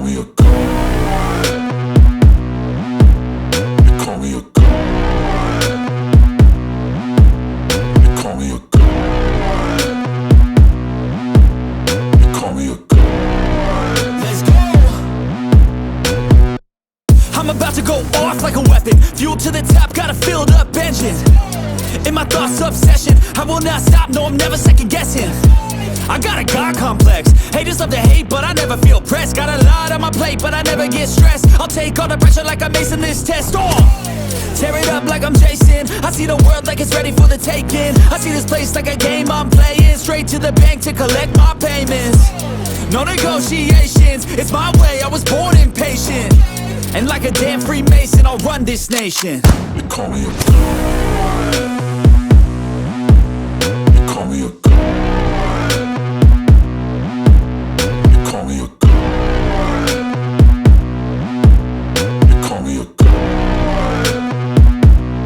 me a god. They call me a god. They call me a god. They call me a god. Let's go. I'm about to go off like a weapon. Fuel to the top, got a filled up engine. In my thoughts, obsession, I will not stop, no, I'm never second guessing. I got a God complex, haters love to hate, but I never feel pressed. Got a lot on my plate, but I never get stressed. I'll take all the pressure like I'm acing this test. Tear it up like I'm Jason. I see the world like it's ready for the taking. I see this place like a game I'm playing. Straight to the bank to collect my payments. No negotiations, it's my way, I was born impatient. And like a damn Freemason, I'll run this nation. They call me a god. They call me a god. They call me a god.